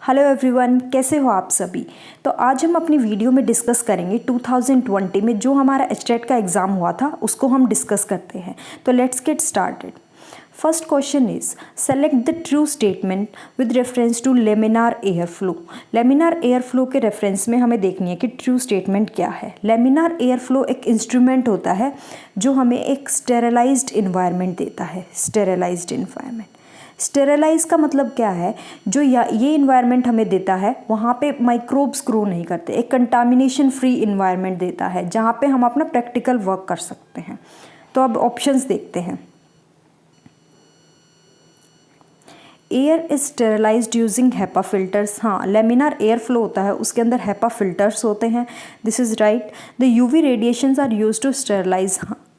Hello everyone, कैसे हो आप सभी। तो आज हम अपनी वीडियो में डिस्कस करेंगे 2020 में जो हमारा एचटेट का एग्ज़ाम हुआ था उसको हम डिस्कस करते हैं। तो let's get started. First question is select the true statement with reference to laminar air flow. Laminar air flow के रेफरेंस में हमें देखनी है कि ट्रू स्टेटमेंट क्या है। लेमिनार एयर फ्लो एक इंस्ट्रूमेंट होता है जो हमें एक स्टेरिलाइज्ड इन्वायरमेंट देता है। स्टेरिलाइज्ड इन्वायरमेंट, स्टेरिलाइज का मतलब क्या है, जो ये इन्वायरमेंट हमें देता है वहाँ पे माइक्रोब्स ग्रो नहीं करते। एक कंटामिनेशन फ्री इन्वायरमेंट देता है जहाँ पे हम अपना प्रैक्टिकल वर्क कर सकते हैं। तो अब ऑप्शंस देखते हैं। Air is sterilized using HEPA filters. हाँ, लेमिनार एयर फ्लो होता है उसके अंदर हेपा फिल्टर्स होते हैं। This is right. The UV radiations are used to sterilize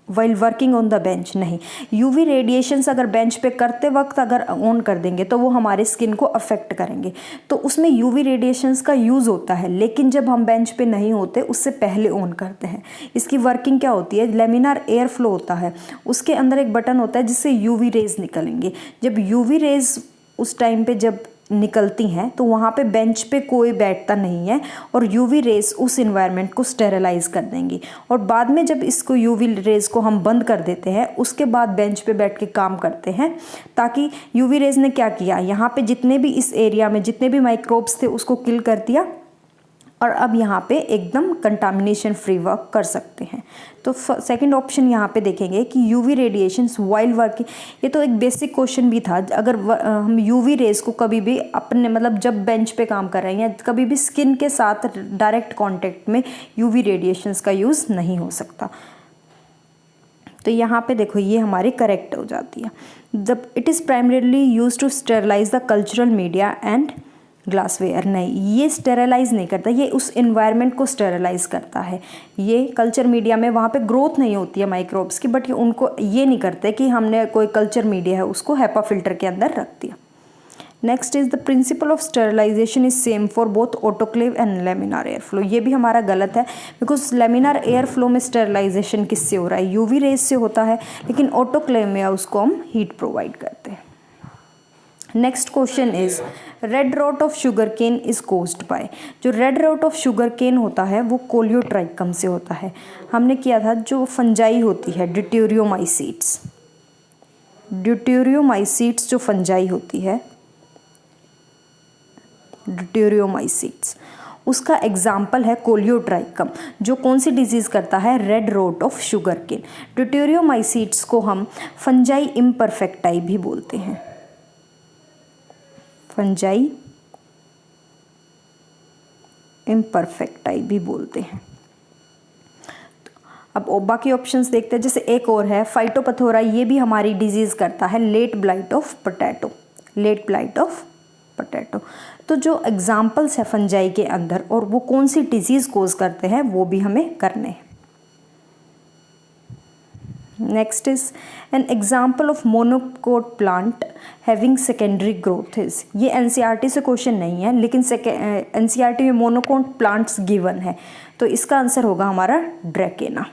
while working on the bench. नहीं, यूवी रेडिएशंस अगर बेंच पे करते वक्त अगर ऑन कर देंगे तो वो हमारे स्किन को अफेक्ट करेंगे, तो उसमें यूवी रेडिएशंस का यूज़ होता है। लेकिन जब हम बेंच पे नहीं होते उससे पहले ऑन करते हैं। इसकी वर्किंग क्या होती है, लेमिनार एयर फ्लो होता है उसके अंदर एक बटन होता है जिससे यूवी रेज निकलेंगे। जब यूवी रेज उस टाइम पे जब निकलती हैं तो वहाँ पे बेंच पे कोई बैठता नहीं है और यूवी रेज उस इन्वायरमेंट को स्टेरिलाइज कर देंगी। और बाद में जब इसको यूवी रेज को हम बंद कर देते हैं उसके बाद बेंच पे बैठ के काम करते हैं, ताकि यूवी रेज ने क्या किया, यहाँ पे जितने भी इस एरिया में जितने भी माइक्रोब्स थे उसको किल कर दिया और अब यहाँ पे एकदम कंटामिनेशन फ्री वर्क कर सकते हैं। तो सेकंड ऑप्शन यहाँ पे देखेंगे कि यूवी रेडिएशंस वाइल वर्किंग। ये तो एक बेसिक क्वेश्चन भी था। अगर हम यूवी रेज को कभी भी अपने मतलब जब बेंच पे काम कर रहे हैं या कभी भी स्किन के साथ डायरेक्ट कॉन्टेक्ट में यूवी रेडिएशंस का यूज़ नहीं हो सकता। तो यहाँ पे देखो ये हमारी करेक्ट हो जाती है। जब it is primarily use to sterilize the cultural media and glassware. नहीं, ये स्टेरिलाइज नहीं करता, ये उस इन्वायरमेंट को स्टेरिलाइज करता है। ये कल्चर मीडिया में वहाँ पे ग्रोथ नहीं होती है माइक्रोब्स की, बट उनको ये नहीं करते कि हमने कोई कल्चर मीडिया है उसको हेपा फिल्टर के अंदर रख दिया। Next is the principle of sterilization is same for both autoclave and laminar air flow. ये भी हमारा गलत है, बिकॉज लेमिनार एयर फ्लो में स्टेरिलाइजेशन किससे हो रहा है, यूवी रेज से होता है, लेकिन ऑटोक्लेव में उसको हम हीट प्रोवाइड करते हैं। Next question is red rot of sugarcane is caused by. जो red rot of sugarcane होता है वो कोलियोट्राइकम से होता है। हमने किया था जो फंजाई होती है ड्यूटेरियोमाइसीट्स। ड्यूटेरियोमाइसीट्स जो फंजाई होती है ड्यूटेरियोमाइसीट्स, उसका एग्जाम्पल है कोलियोट्राइकम, जो कौन सी डिजीज़ करता है, red rot of sugarcane. Deuteromycetes को हम फंजाई इम्परफेक्टाई भी बोलते हैं। फंजाई इम्परफेक्टाई भी बोलते हैं। अब बाकी ऑप्शंस देखते हैं। जैसे एक और है फाइटोपथोरा, ये भी हमारी डिजीज़ करता है late blight of potato. Late blight of potato. तो जो एग्जाम्पल्स है फंजाई के अंदर और वो कौन सी डिजीज़ कोज करते हैं वो भी हमें करने हैं। Next is an example of monocot plant having secondary growths. ये एनसीईआरटी से क्वेश्चन नहीं है, लेकिन एनसीईआरटी में मोनोकोट प्लांट्स गिवन है, तो इसका आंसर होगा हमारा ड्रैकेना।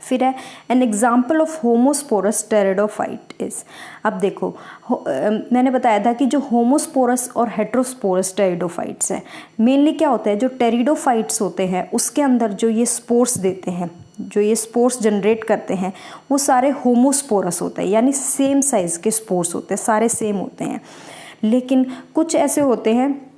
फिर है N example of homosporous pteridophyte is. अब देखो मैंने बताया था कि जो होमोस्पोरस और हेट्रोस्पोरस टेरिडोफाइट्स हैं, मेनली क्या होता है, जो टेरिडोफाइट्स होते हैं उसके अंदर जो ये स्पोर्स देते हैं, जो ये स्पोर्स जनरेट करते हैं, वो सारे होमोस्पोरस होते हैं, यानी सेम साइज़ के स्पोर्स होते हैं, सारे सेम होते हैं। लेकिन कुछ ऐसे होते हैं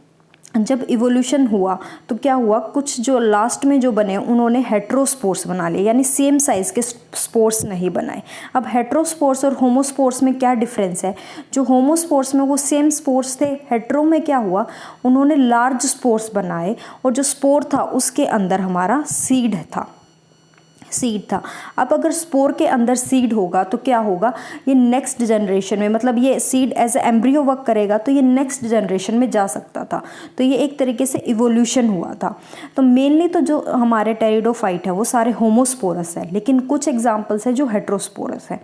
जब इवोल्यूशन हुआ तो क्या हुआ, कुछ जो लास्ट में जो बने उन्होंने हेट्रोस्पोर्स बना लिए, यानी सेम साइज़ के स्पोर्स नहीं बनाए। अब हेट्रोस्पोर्स और होमोस्पोर्स में क्या डिफरेंस है, जो होमोस्पोर्स में वो सेम स्पोर्स थे, हेट्रो में क्या हुआ, उन्होंने लार्ज स्पोर्स बनाए और जो स्पोर था उसके अंदर हमारा सीड था। अब अगर स्पोर के अंदर सीड होगा तो क्या होगा, ये नेक्स्ट जनरेशन में, मतलब ये seed as a embryo work करेगा तो ये नेक्स्ट जनरेशन में जा सकता था। तो ये एक तरीके से इवोल्यूशन हुआ था। तो मेनली तो जो हमारे टेरिडोफाइट है वो सारे होमोस्पोरस है, लेकिन कुछ एग्जाम्पल्स है जो हेट्रोस्पोरस है।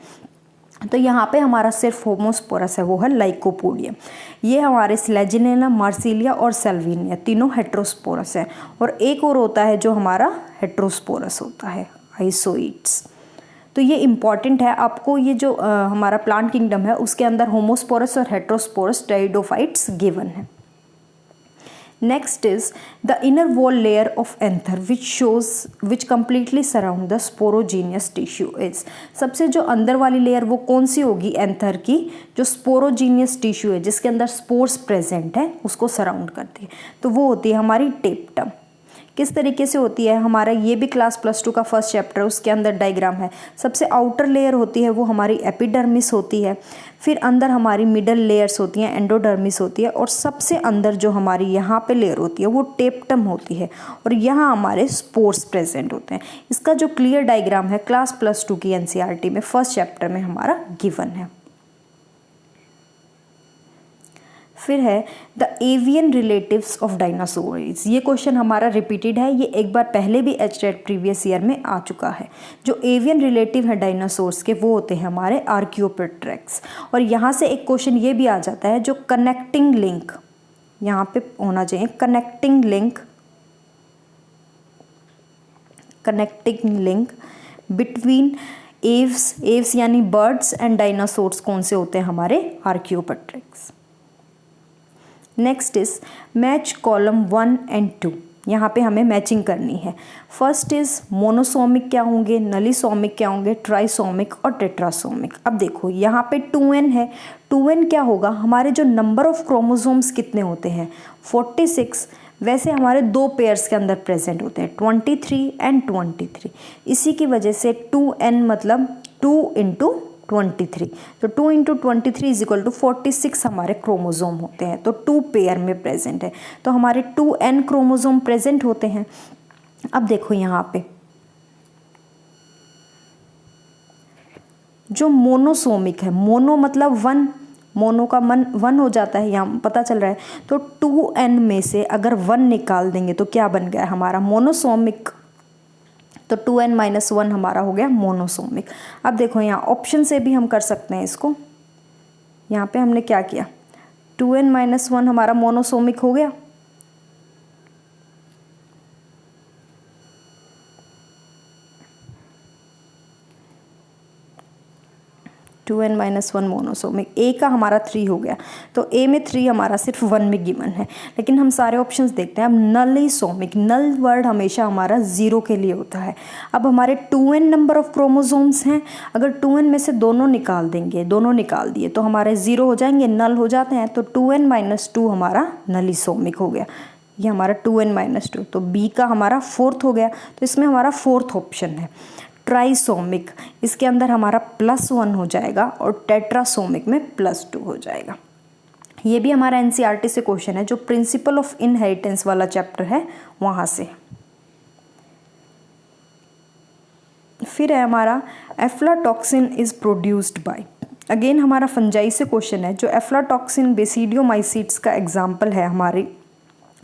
तो यहाँ पे हमारा सिर्फ होमोस्पोरस है, वो है लाइकोपोडियम। ये हमारे स्लेजिनेला, मार्सिलिया और सेल्विनिया तीनों हेट्रोस्पोरस है। और एक और होता है जो हमारा हेट्रोस्पोरस होता है, आइसोइड्स। तो ये इम्पॉर्टेंट है आपको, ये जो हमारा प्लांट किंगडम है उसके अंदर होमोस्पोरस और हेट्रोस्पोरस टेरिडोफाइट्स गिवन है। Next is the inner wall layer of anther which completely surround the sporogenous tissue is। सबसे जो अंदर वाली लेयर वो कौन सी होगी एंथर की, जो स्पोरोजीनियस टिश्यू है जिसके अंदर स्पोर्स प्रेजेंट है उसको सराउंड करती है, तो वो होती है हमारी टेप्टम। किस तरीके से होती है, हमारा ये भी क्लास +2 का फर्स्ट चैप्टर, उसके अंदर डायग्राम है। सबसे आउटर लेयर होती है वो हमारी एपिडर्मिस होती है, फिर अंदर हमारी मिडल लेयर्स होती हैं, एंडोडर्मिस होती है, और सबसे अंदर जो हमारी यहाँ पे लेयर होती है वो टेप्टम होती है, और यहाँ हमारे स्पोर्स प्रेजेंट होते हैं। इसका जो क्लियर डायग्राम है क्लास +2 की एनसीईआरटी में फर्स्ट चैप्टर में हमारा गिवन है। फिर है the avian relatives of dinosaurs. ये क्वेश्चन हमारा रिपीटेड है, ये एक बार पहले भी एचटेट प्रीवियस ईयर में आ चुका है। जो एवियन रिलेटिव है डायनासोर्स के वो होते हैं हमारे आर्कियोपेट्रेक्स। और यहाँ से एक क्वेश्चन ये भी आ जाता है जो कनेक्टिंग लिंक यहाँ पे होना चाहिए, कनेक्टिंग लिंक बिटवीन एव्स यानी बर्ड्स एंड डायनासोर्स कौन से होते हैं हमारे archaeopteryx. Next is match column 1 and 2। यहाँ पे हमें मैचिंग करनी है। फर्स्ट इज मोनोसोमिक क्या होंगे, नलीसोमिक क्या होंगे, ट्राइसोमिक और टेट्रासोमिक। अब देखो यहाँ पे 2n है, 2n क्या होगा, हमारे जो नंबर ऑफ क्रोमोसोम्स कितने होते हैं 46, वैसे हमारे दो पेयर्स के अंदर प्रेजेंट होते हैं 23 and 23। इसी की वजह से 2n मतलब 2 into 23, तो 2 into 23 इज इक्वल टू 46 हमारे क्रोमोसोम होते हैं, तो 2 पेयर में प्रेजेंट है, तो हमारे 2n क्रोमोसोम प्रेजेंट होते हैं। अब देखो यहाँ पे जो मोनोसोमिक है, मोनो मतलब 1, मोनो का 1 हो जाता है, यहाँ पता चल रहा है, तो 2n में से अगर 1 निकाल देंगे तो क्या बन गया हमारा मोनोसोमिक, तो 2n - 1 हमारा हो गया मोनोसोमिक। अब देखो यहाँ ऑप्शन से भी हम कर सकते हैं इसको, यहाँ पे हमने क्या किया 2n - 1 हमारा मोनोसोमिक हो गया, टू एन - 1 मोनोसोमिक। ए का हमारा 3 हो गया, तो ए में 3 हमारा सिर्फ 1 में गिवन है, लेकिन हम सारे ऑप्शंस देखते हैं। अब नलीसोमिक, नल वर्ड हमेशा हमारा 0 के लिए होता है। अब हमारे 2n नंबर ऑफ क्रोमोसोम्स हैं, अगर 2n में से दोनों निकाल देंगे, दोनों निकाल दिए तो हमारे 0 हो जाएंगे, नल हो जाते हैं, तो 2n - 2 हमारा नलीसोमिक हो गया। ये हमारा 2n - 2, तो बी का हमारा 4th हो गया, तो इसमें हमारा 4th ऑप्शन है। ट्राइसोमिक, इसके अंदर हमारा +1 हो जाएगा, और टेट्रासोमिक में +2 हो जाएगा। ये भी हमारा एनसीईआरटी से क्वेश्चन है, जो प्रिंसिपल ऑफ इनहेरिटेंस वाला चैप्टर है वहाँ से। फिर है हमारा aflatoxin is produced by, again हमारा फंजाई से क्वेश्चन है। जो एफ्लाटॉक्सिन बेसिडियोमाइसीट्स का एग्जाम्पल है हमारी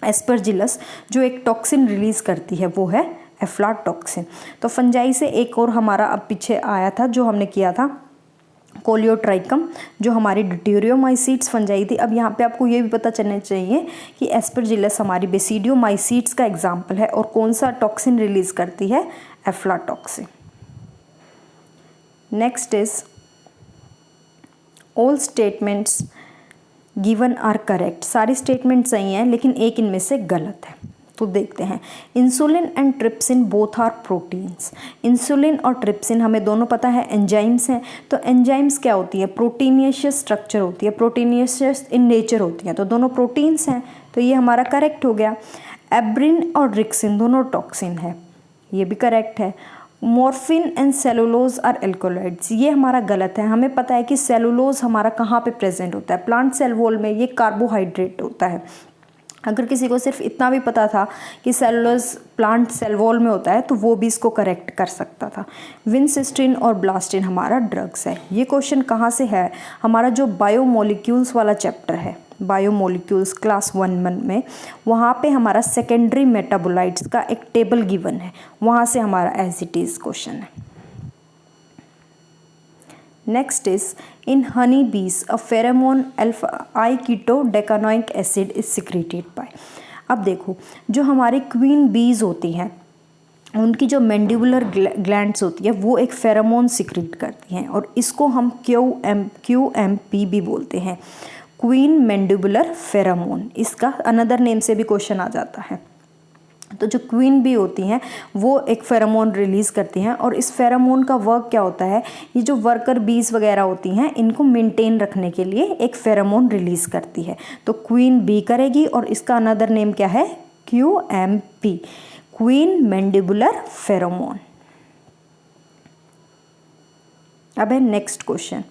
एस्परजिलस, जो एक टॉक्सिन रिलीज करती है वो है एफ्लाटॉक्सिन। तो फंजाई से एक और हमारा अब पीछे आया था जो हमने किया था कोलियोट्राइकम, जो हमारी ड्यूटेरियोमाइसीट्स फंजाई थी। अब यहाँ पे आपको ये भी पता चलना चाहिए कि एस्परजिलस हमारी बेसिडियोमाइसीट्स का एग्जाम्पल है, और कौन सा टॉक्सिन रिलीज करती है, aflatoxin. Next is all statements given are correct. सारी स्टेटमेंट सही हैं, लेकिन एक इनमें से गलत है, तो देखते हैं। Insulin and trypsin both are proteins. Insulin और ट्रिप्सिन हमें दोनों पता है एंजाइम्स हैं, तो एंजाइम्स क्या होती है, प्रोटीनियस स्ट्रक्चर होती है, प्रोटीनियस इन नेचर होती हैं, तो दोनों प्रोटीन्स हैं, तो ये हमारा करेक्ट हो गया। एब्रिन और रिक्सिन दोनों टॉक्सिन है, ये भी करेक्ट है। Morphine and cellulose are alkaloids, ये हमारा गलत है। हमें पता है कि सेलुलोज हमारा कहाँ पे प्रेजेंट होता है, प्लांट सेल वॉल में, ये कार्बोहाइड्रेट होता है। अगर किसी को सिर्फ इतना भी पता था कि सेलुलोज प्लांट सेल वॉल में होता है तो वो भी इसको करेक्ट कर सकता था। विंसिस्टिन और ब्लास्टिन हमारा ड्रग्स है। ये क्वेश्चन कहाँ से है, हमारा जो बायोमोलिक्यूल्स वाला चैप्टर है, बायोमोलिक्यूल्स क्लास 1 में, वहाँ पे हमारा सेकेंडरी मेटाबोलाइट्स का एक टेबल गिवन है, वहाँ से हमारा एज इट इज क्वेश्चन है। Next is in honey bees a pheromone alpha i ketodecanoic acid is secreted by. अब देखो जो हमारी क्वीन बीज होती हैं उनकी जो मैंडिबुलर ग्लैंड्स होती है वो एक फेरोमोन सिक्रेट करती हैं, और इसको हम QMP भी बोलते हैं, क्वीन मैंडिबुलर फेरोमोन, इसका अनदर नेम से भी क्वेश्चन आ जाता है। तो जो क्वीन बी होती हैं वो एक फेरोमोन रिलीज़ करती हैं, और इस फेरोमोन का वर्क क्या होता है, ये जो वर्कर बीज वगैरह होती हैं इनको मेंटेन रखने के लिए एक फेरोमोन रिलीज़ करती है। तो क्वीन बी करेगी, और इसका अनदर नेम क्या है, QMP, क्वीन मैंडिबुलर फेरोमोन। अब है next question,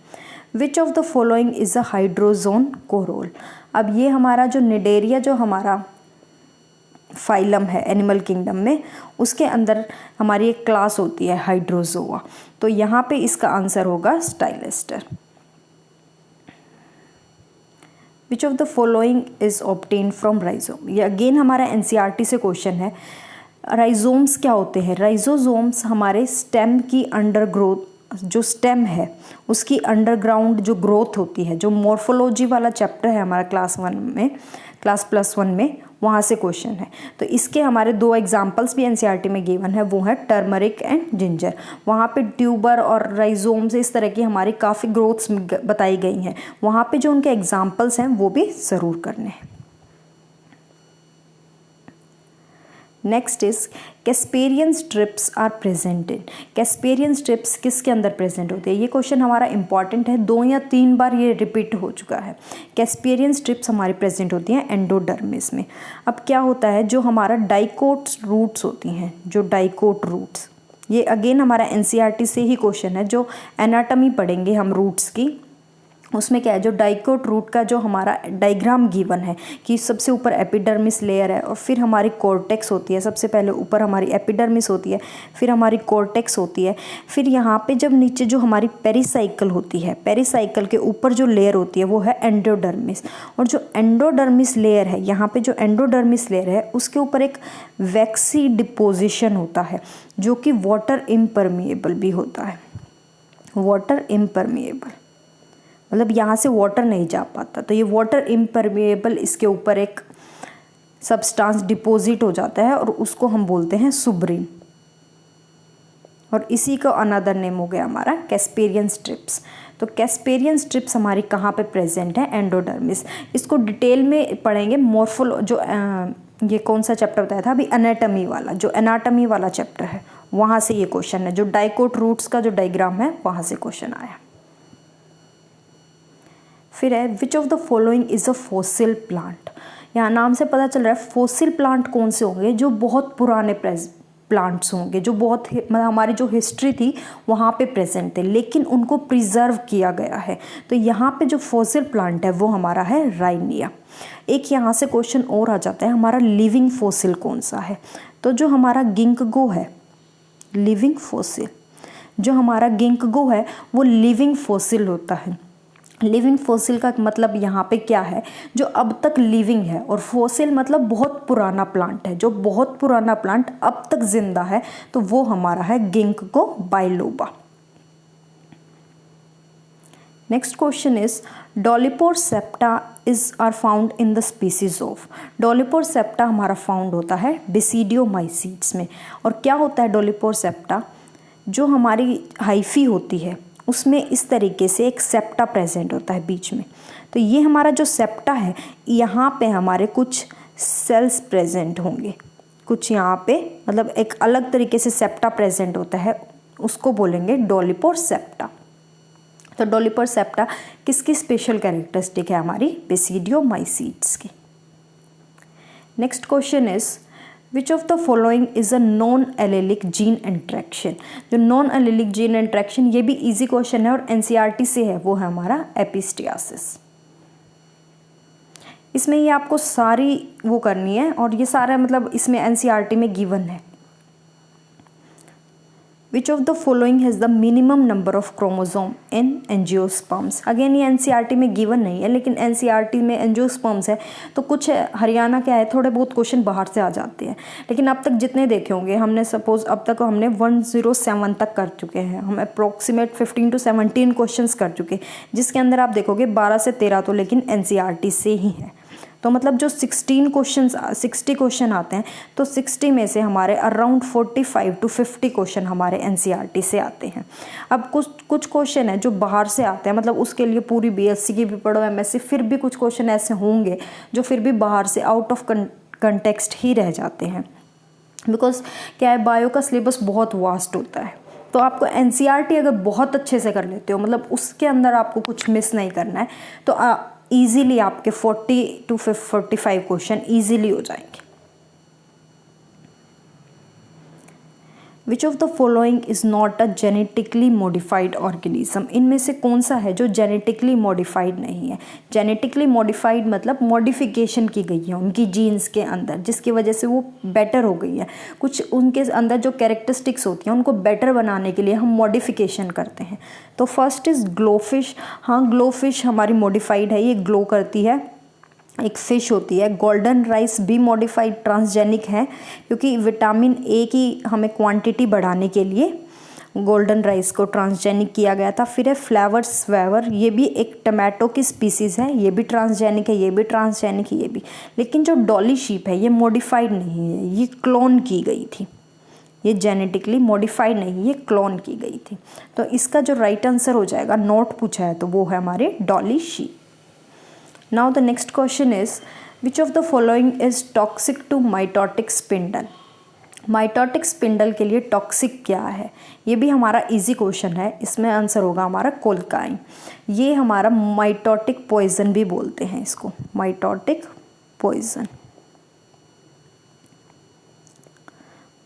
which of the following is a hydrazone Corel. अब ये हमारा जो निडेरिया, जो हमारा फाइलम है एनिमल किंगडम में, उसके अंदर हमारी एक क्लास होती है हाइड्रोजोआ। तो यहाँ पे इसका आंसर होगा stylaster. Which of the following is obtain from rhizome. ये अगेन हमारा NCERT से क्वेश्चन है। राइजोम्स क्या होते हैं, राइजोसोम्स हमारे स्टेम की अंडरग्रोथ, जो स्टेम है उसकी अंडरग्राउंड जो ग्रोथ होती है, जो मॉर्फोलॉजी वाला चैप्टर है हमारा क्लास +1 में, वहाँ से क्वेश्चन है। तो इसके हमारे 2 एग्जाम्पल्स भी NCERT में गिवन है, वो है टर्मरिक एंड जिंजर। वहाँ पे ट्यूबर और राइजोम्स इस तरह की हमारी काफ़ी ग्रोथ्स बताई गई हैं, वहाँ पे जो उनके एग्जाम्पल्स हैं वो भी ज़रूर करने हैं। Next is casparian strips are present in. Casparian strips किसके अंदर प्रेजेंट होते हैं, ये क्वेश्चन हमारा इंपॉर्टेंट है, 2 या 3 बार ये रिपीट हो चुका है। कैस्पेरियन स्ट्रिप्स हमारी प्रेजेंट होती हैं एंडोडर्मिस में। अब क्या होता है, जो हमारा डाइकोट रूट्स होती हैं, जो डाइकोट रूट्स, ये अगेन हमारा NCERT से ही क्वेश्चन है, जो एनाटॉमी पढ़ेंगे हम रूट्स की, उसमें क्या है, जो डाइकोट रूट का जो हमारा डायग्राम गिवन है कि सबसे ऊपर एपिडर्मिस लेयर है, और फिर हमारी कॉर्टेक्स होती है, सबसे पहले ऊपर हमारी एपिडर्मिस होती है, फिर हमारी कॉर्टेक्स होती है, फिर यहाँ पे जब नीचे जो हमारी पेरिसाइकल होती है, पेरिसाइकल के ऊपर जो लेयर होती है वो है एंडोडर्मिस। और जो एंडोडर्मिस लेयर है, यहाँ पे जो एंडोडर्मिस लेयर है उसके ऊपर एक वैक्सी डिपोजिशन होता है, जो कि वाटर इम्परमिएबल भी होता है। वाटर इम्परमिएबल मतलब यहाँ से वाटर नहीं जा पाता, तो ये वाटर इम्परमिएबल, इसके ऊपर एक सब्सटेंस डिपॉजिट हो जाता है और उसको हम बोलते हैं सुब्रीन, और इसी का अनदर नेम हो गया हमारा कैस्पेरियन स्ट्रिप्स। तो कैस्पेरियन स्ट्रिप्स हमारी कहाँ पे प्रेजेंट है, एंडोडर्मिस। इसको डिटेल में पढ़ेंगे, ये कौन सा चैप्टर बताया था अभी, एनाटॉमी वाला, जो एनाटॉमी वाला चैप्टर है वहाँ से ये क्वेश्चन है, जो डाइकोट रूट्स का जो डायग्राम है वहाँ से क्वेश्चन आया। फिर है विच of the following is a fossil plant. यहाँ नाम से पता चल रहा है फॉसिल प्लांट कौन से होंगे, जो बहुत पुराने प्लांट्स होंगे, जो बहुत मतलब हमारी जो हिस्ट्री थी वहाँ पे प्रेजेंट थे, लेकिन उनको प्रिजर्व किया गया है। तो यहाँ पे जो फॉसिल प्लांट है वो हमारा है राइनिया। एक यहाँ से क्वेश्चन और आ जाता है, हमारा लिविंग फॉसिल कौन सा है। तो जो हमारा गिंकगो है, लिविंग फॉसिल, जो हमारा गिंकगो है वो लिविंग फॉसिल होता है। लिविंग फॉसिल का मतलब यहाँ पे क्या है, जो अब तक लिविंग है, और फॉसिल मतलब बहुत पुराना प्लांट है, जो बहुत पुराना प्लांट अब तक जिंदा है, तो वो हमारा है ginkgo biloba. Next question is dolipore septa is are found in the species of. Dolipore septa हमारा फाउंड होता है बेसिडियोमाइसीट्स में। और क्या होता है डोलिपोर सेप्टा, जो हमारी हाइफी होती है उसमें इस तरीके से एक सेप्टा प्रेजेंट होता है बीच में। तो ये हमारा जो सेप्टा है, यहाँ पे हमारे कुछ सेल्स प्रेजेंट होंगे, कुछ यहाँ पे मतलब एक अलग तरीके से सेप्टा प्रेजेंट होता है, उसको बोलेंगे डोलिपोर सेप्टा। तो डोलिपोर सेप्टा किसकी स्पेशल कैरेक्टरिस्टिक है, हमारी बेसिडियोमाइसीट्स की। Next question is which of the following is a non allylic gene interaction. जो नॉन एलेलिक जीन इंट्रैक्शन, ये भी इजी क्वेश्चन है और NCERT से है, वो है हमारा एपिस्टियासिस। इसमें ये आपको सारी वो करनी है, और ये सारा मतलब इसमें NCERT में गिवन है। विच of the following has the minimum number of chromosome in angiosperms. Again ये NCERT में गिवन नहीं है, लेकिन NCERT में एंजियोस्पर्म्स है, तो कुछ हरियाणा क्या है, थोड़े बहुत क्वेश्चन बाहर से आ जाते हैं। लेकिन अब तक जितने देखे होंगे हमने, सपोज अब तक हमने 107 तक कर चुके हैं, हम अप्रोक्सीमेट 15 to 17 क्वेश्चंस कर चुके, जिसके अंदर आप देखोगे 12 से 13 तो लेकिन NCERT से ही है। तो तो मतलब जो 60 क्वेश्चन आते हैं तो 60 में से हमारे अराउंड 45 to 50 क्वेश्चन हमारे एनसीईआरटी से आते हैं। अब कुछ क्वेश्चन है जो बाहर से आते हैं, मतलब उसके लिए पूरी बीएससी की भी पढ़ो, एमएससी, फिर भी कुछ क्वेश्चन ऐसे होंगे जो फिर भी बाहर से आउट ऑफ कंटेक्स्ट ही रह जाते हैं। बिकॉज क्या है, बायो का सिलेबस बहुत वास्ट होता है, तो आपको एनसीईआरटी अगर बहुत अच्छे से कर लेते हो, मतलब उसके अंदर आपको कुछ मिस नहीं करना है, तो ईजीली आपके 40 to 45 क्वेश्चन ईजीली हो जाएंगे। विच of the following is not a genetically modified organism, इनमें से कौन सा है जो जेनेटिकली मॉडिफाइड नहीं है। जेनेटिकली मॉडिफाइड मतलब मॉडिफिकेशन की गई है उनकी जीन्स के अंदर, जिसकी वजह से वो बेटर हो गई है। कुछ उनके अंदर जो कैरेक्टरिस्टिक्स होती हैं उनको बेटर बनाने के लिए हम मॉडिफिकेशन करते हैं। तो फर्स्ट इज़ ग्लोफिश। हाँ, ग्लोफिश हमारी मॉडिफाइड है, ये ग्लो करती है, एक फ़िश होती है। गोल्डन राइस भी मॉडिफाइड ट्रांसजेनिक है, क्योंकि विटामिन ए की हमें क्वांटिटी बढ़ाने के लिए गोल्डन राइस को ट्रांसजेनिक किया गया था। फिर है फ्लावर स्वेवर, ये भी एक टमाटो की स्पीसीज़ है, ये भी ट्रांसजेनिक है, ये भी ट्रांसजेनिक है, ये भी। लेकिन जो डॉली शीप है ये मॉडिफाइड नहीं है, ये क्लोन की गई थी, ये जेनेटिकली मॉडिफाइड नहीं, ये क्लोन की गई थी। तो इसका जो राइट आंसर हो जाएगा, नोट पूछा है तो वो है हमारे Dolly sheep. Now the next question is, which of the following is toxic to mitotic spindle? Mitotic spindle के लिए टॉक्सिक क्या है, ये भी हमारा इजी क्वेश्चन है। इसमें आंसर होगा हमारा कोलकाइन। ये हमारा माइटोटिक पॉइजन भी बोलते हैं इसको, माइटोटिक पॉइजन,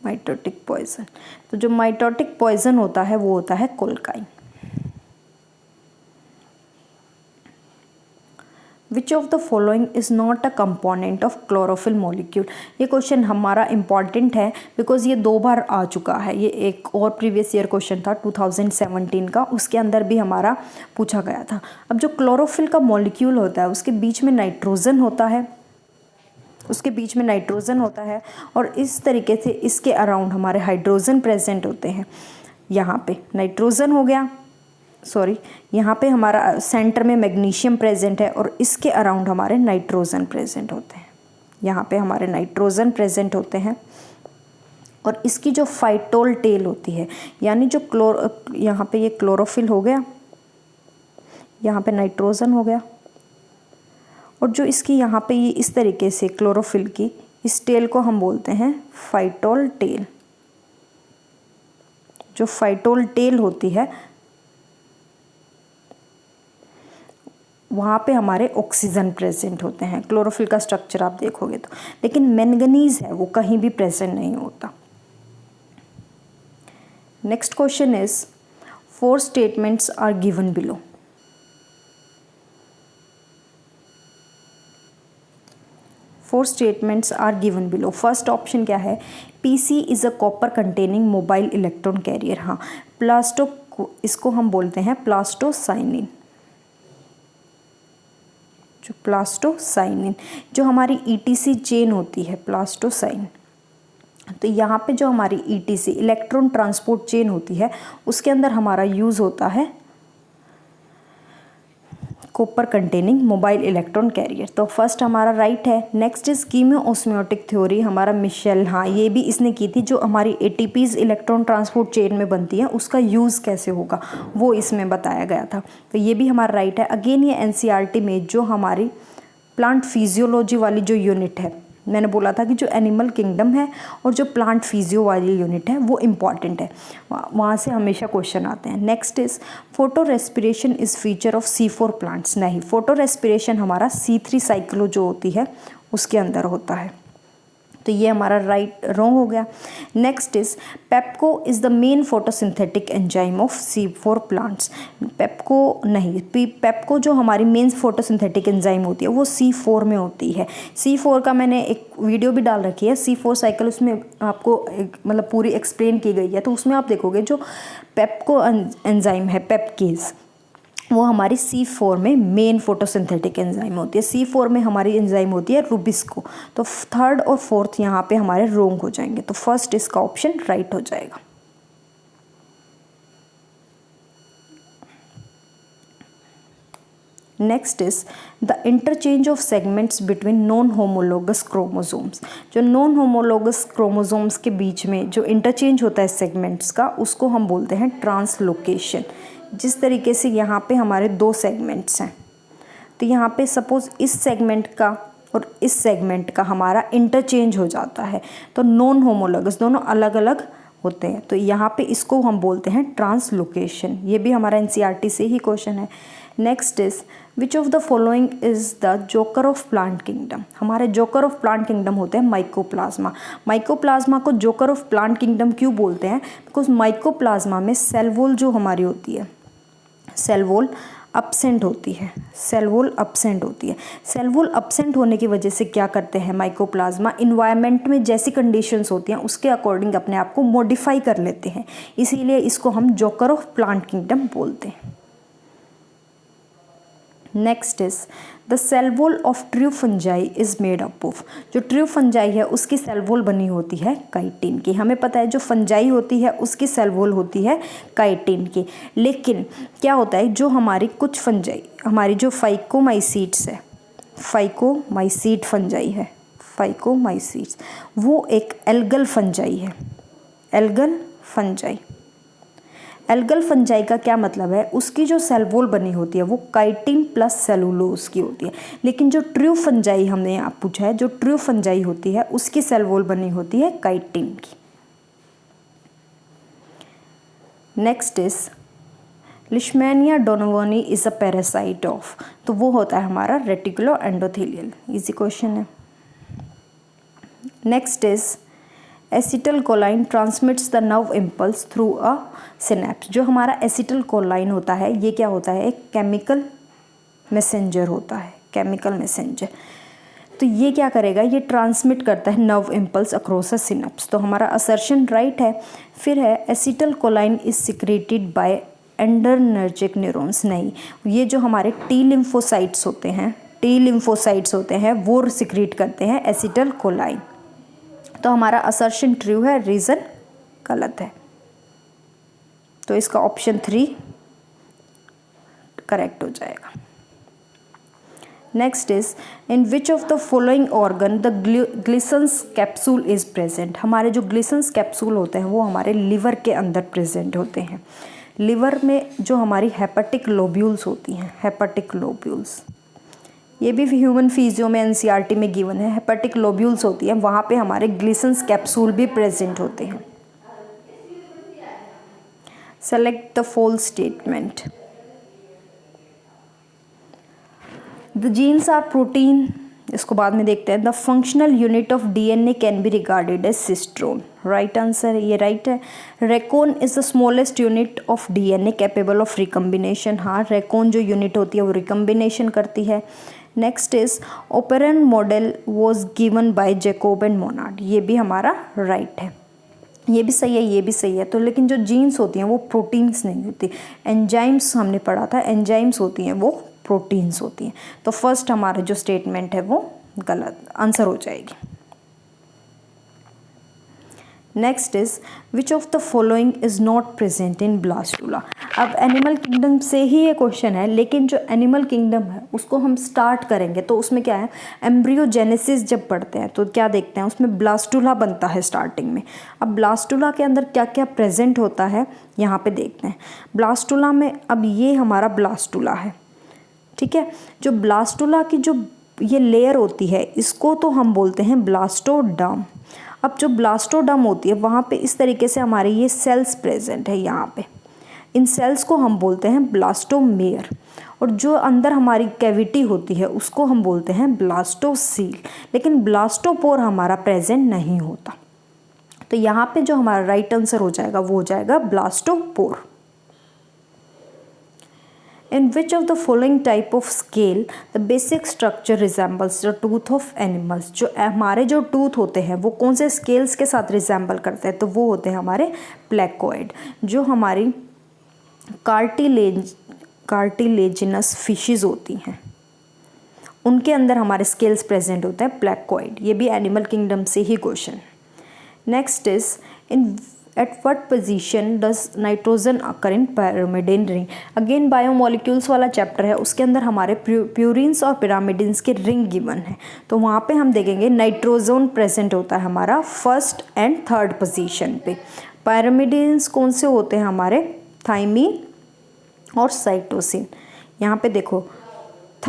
माइटोटिक पॉइजन। तो जो माइटोटिक पॉइजन होता है वो होता है colchicine. Which of the following is not a component of chlorophyll molecule. ये क्वेश्चन हमारा इम्पॉर्टेंट है बिकॉज ये 2 बार आ चुका है। ये एक और प्रीवियस ईयर क्वेश्चन था 2017 का, उसके अंदर भी हमारा पूछा गया था। अब जो क्लोरोफिल का मॉलिक्यूल होता है उसके बीच में नाइट्रोजन होता है, और इस तरीके से इसके अराउंड हमारे हाइड्रोजन प्रेजेंट होते हैं। यहाँ पे नाइट्रोजन हो गया, यहाँ पे हमारा सेंटर में मैग्नीशियम प्रेजेंट है और इसके अराउंड हमारे नाइट्रोजन प्रेजेंट होते हैं। यहाँ पे हमारे नाइट्रोजन प्रेजेंट होते हैं और इसकी जो फाइटोल टेल होती है, यानी जो यहाँ पे ये क्लोरोफिल हो गया, यहाँ पे नाइट्रोजन हो गया, और जो इसकी यहाँ पे ये इस तरीके से क्लोरोफिल की इस टेल को हम बोलते हैं फाइटोल टेल। जो फाइटोल टेल होती है वहाँ पे हमारे ऑक्सीजन प्रेजेंट होते हैं। क्लोरोफिल का स्ट्रक्चर आप देखोगे तो, लेकिन मैंगनीज है वो कहीं भी प्रेजेंट नहीं होता। Next question is 4 statements are given below. First option क्या है, PC is a copper containing mobile electron carrier. हाँ, इसको हम बोलते हैं प्लास्टोसाइनिन। जो प्लास्टोसाइनिन जो हमारी ईटीसी चेन होती है प्लास्टोसाइन, तो यहाँ पे जो हमारी ईटीसी इलेक्ट्रॉन ट्रांसपोर्ट चेन होती है उसके अंदर हमारा यूज़ होता है copper containing mobile electron career. तो फर्स्ट हमारा राइट है। नेक्स्ट इज कीमियोओस्मियोटिक थ्योरी, हमारा मिशेल, हाँ ये भी इसने की थी। जो हमारी एटीपीज इलेक्ट्रॉन ट्रांसपोर्ट चेन में बनती है उसका यूज़ कैसे होगा वो इसमें बताया गया था, तो ये भी हमारा राइट है। अगेन ये एनसीईआरटी में जो हमारी प्लांट फिजियोलॉजी वाली जो यूनिट है, मैंने बोला था कि जो एनिमल किंगडम है और जो प्लांट फिजियो वाली यूनिट है वो इम्पॉर्टेंट है, वहाँ से हमेशा क्वेश्चन आते हैं। Next is photo respiration is feature of C4 plants. नहीं, फोटो रेस्पिरेशन हमारा C3 साइक्लो जो होती है उसके अंदर होता है, तो ये हमारा रॉन्ग हो गया। Next is pepco is the main photosynthetic enzyme of C4 plants. Pepco जो हमारी मेन फोटोसिंथेटिक एंजाइम होती है वो C4 में होती है। C4 का मैंने एक वीडियो भी डाल रखी है, C4 साइकिल, उसमें आपको मतलब पूरी एक्सप्लेन की गई है, तो उसमें आप देखोगे जो पेप्को एंजाइम है पेप्केज, वो हमारी C4 में मेन फोटोसिंथेटिक एंजाइम होती है। C4 में हमारी एंजाइम होती है रुबिस्को। तो थर्ड और फोर्थ यहाँ पे हमारे रोंग हो जाएंगे, तो फर्स्ट इसका ऑप्शन राइट हो जाएगा। Next is the interchange of segments between non homologous chromosomes. जो नॉन होमोलोगस क्रोमोसोम्स के बीच में जो इंटरचेंज होता है सेगमेंट्स का, उसको हम बोलते हैं ट्रांसलोकेशन। जिस तरीके से यहाँ पे हमारे दो सेगमेंट्स हैं, तो यहाँ पे सपोज इस सेगमेंट का और इस सेगमेंट का हमारा इंटरचेंज हो जाता है, तो नॉन होमोलोगस दोनों अलग अलग होते हैं, तो यहाँ पे इसको हम बोलते हैं ट्रांसलोकेशन। ये भी हमारा एनसीईआरटी से ही क्वेश्चन है। Next is which of the following is the joker of plant kingdom. हमारे जोकर ऑफ प्लांट किंगडम होते हैं माइकोप्लाज्मा। माइकोप्लाज्मा को जोकर ऑफ प्लांट किंगडम क्यों बोलते हैं? बिकॉज माइकोप्लाज्मा में सेल वॉल जो हमारी होती है, सेल वॉल अपसेंट होती है, सेल वॉल अपसेंट होती है। सेल वॉल अपसेंट होने की वजह से क्या करते हैं माइकोप्लाज्मा, इन्वायरमेंट में जैसी कंडीशंस होती हैं उसके अकॉर्डिंग अपने आप को मॉडिफाई कर लेते हैं, इसीलिए इसको हम जोकर ऑफ प्लांट किंगडम बोलते हैं। Next is the cell wall of true fungi is made up of. जो ट्रू फंजाई है उसकी सेल वॉल बनी होती है काइटिन की। हमें पता है जो फंजाई होती है उसकी सेल वॉल होती है काइटिन की, लेकिन क्या होता है जो हमारी कुछ फंजाई, हमारी जो फाइकोमाइसीट्स है, फाइकोमाइसीट फंजाई है, फाइकोमाइसीट्स, वो एक एल्गल फंजाई है, एल्गल फंजाई। एल्गल फंजाई का क्या मतलब है, उसकी जो सेल वॉल बनी होती है वो काइटिन प्लस सेलुलोज की होती है, लेकिन जो ट्रू फंजाई हमने यहाँ पूछा है, जो ट्रू फंजाई होती है उसकी सेल वॉल बनी होती है काइटिन की। Next is leishmania donovani is a parasite of, तो वो होता है हमारा रेटिकुलो एंडोथेलियल। इजी क्वेश्चन है। Next is acetylcholine transmits the nerve impulse through a synapse. जो हमारा एसिटल कोलाइन होता है ये क्या होता है, एक केमिकल मैसेंजर होता है, केमिकल मैसेंजर। तो ये क्या करेगा, ये ट्रांसमिट करता है nerve impulse across a synapse. तो हमारा असर्शन राइट है। फिर है acetylcholine is secreted by adrenergic neurons. नहीं, ये जो हमारे टी लिम्फोसाइट्स होते हैं, टी लिम्फोसाइट्स होते हैं वो सिक्रेट करते हैं एसिटल कोलाइन। तो हमारा असर्शन ट्रू है, रीज़न गलत है, तो इसका ऑप्शन 3 करेक्ट हो जाएगा। Next is in which of the following organ the Glisson's capsule is present. हमारे जो ग्लिसन्स कैप्सूल होते हैं वो हमारे लिवर के अंदर प्रेजेंट होते हैं। लिवर में जो हमारी हेपेटिक लोब्यूल्स होती हैं, हेपेटिक लोब्यूल्स, ये भी ह्यूमन फिजियो में एनसीईआरटी में गिवन है, हेपेटिक लोब्यूल्स होती है, वहाँ पे हमारे ग्लिसन्स कैप्सूल भी प्रेजेंट होते हैं। Select the false statement. The genes are protein, इसको बाद में देखते हैं। The functional unit of DNA can be regarded as cistron. Right answer, ये राइट है। Recon is the smallest unit of DNA capable of recombination. हाँ, recon जो unit होती है वो रिकम्बिनेशन करती है। Next is operon model was given by Jacob and Monod. ये भी हमारा राइट है, ये भी सही है, ये भी सही है। तो लेकिन जो जीन्स होती हैं वो प्रोटीन्स नहीं होती, एंजाइम्स हमने पढ़ा था, एंजाइम्स होती हैं वो प्रोटीन्स होती हैं। तो फर्स्ट हमारा जो स्टेटमेंट है वो गलत आंसर हो जाएगी। Next is which of the following is not present in blastula. अब एनिमल किंगडम से ही ये क्वेश्चन है, लेकिन जो एनिमल किंगडम है उसको हम स्टार्ट करेंगे तो उसमें क्या है, एम्ब्रियोजेनेसिस जब पढ़ते हैं तो क्या देखते हैं, उसमें ब्लास्टुला बनता है स्टार्टिंग में। अब ब्लास्टुला के अंदर क्या क्या प्रेजेंट होता है यहाँ पे देखते हैं। ब्लास्टुला में अब ये हमारा ब्लास्टुला है, ठीक है। जो ब्लास्टुला की जो ये लेयर होती है इसको तो हम बोलते हैं ब्लास्टोडर्म। अब जो ब्लास्टोडर्म होती है वहाँ पे इस तरीके से हमारे ये सेल्स प्रेजेंट है यहाँ पे, इन सेल्स को हम बोलते हैं ब्लास्टोमेयर। और जो अंदर हमारी कैविटी होती है उसको हम बोलते हैं ब्लास्टोसील, लेकिन ब्लास्टोपोर हमारा प्रेजेंट नहीं होता। तो यहाँ पे जो हमारा राइट आंसर हो जाएगा वो हो जाएगा blastopore. In which of the following type of scale the basic structure resembles the tooth of animals? जो हमारे जो टूथ होते हैं वो कौन से स्केल्स के साथ रिजेंबल करते हैं, तो वो होते हैं हमारे प्लेकोइड। जो हमारी कार्टिलेजिनस फिशेस होती हैं उनके अंदर हमारे स्केल्स प्रेजेंट होते हैं प्लेकोइड। ये भी एनिमल किंगडम से ही question. Next is At what position does nitrogen occur in pyrimidine ring? अगेन बायोमोलिक्यूल्स वाला चैप्टर है, उसके अंदर हमारे प्यूरिन्स और पिरामिडिन्स के रिंग गिवन है। तो वहाँ पे हम देखेंगे नाइट्रोजन प्रेजेंट होता है हमारा फर्स्ट एंड थर्ड पोजीशन पे। पायरामिडिन्स कौन से होते हैं हमारे? थाइमीन और साइटोसिन। यहाँ पे देखो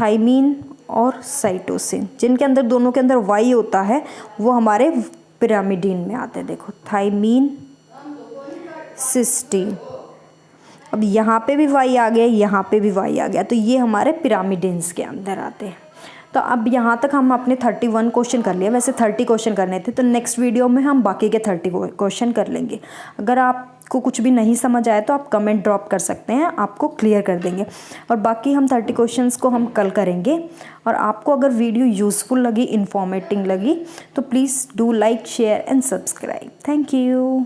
थाइमीन और साइटोसिन, जिनके अंदर दोनों के अंदर वाई होता है, वो हमारे पिरामिडीन में आते हैं। देखो थाइमीन, सिस्टीन। अब यहाँ पे भी वाई आ गया, यहाँ पे भी वाई आ गया, तो ये हमारे पिरामिडिन्स के अंदर आते हैं। तो अब यहाँ तक हम अपने 31 क्वेश्चन कर लिए। वैसे 30 क्वेश्चन करने थे, तो नेक्स्ट वीडियो में हम बाकी के 30 क्वेश्चन कर लेंगे। अगर आपको कुछ भी नहीं समझ आए तो आप कमेंट ड्रॉप कर सकते हैं, आपको क्लियर कर देंगे। और बाकी हम 30 क्वेश्चंस को हम कल करेंगे। और आपको अगर वीडियो यूज़फुल लगी, इन्फॉर्मेटिव लगी, तो please do like, share and subscribe. Thank you.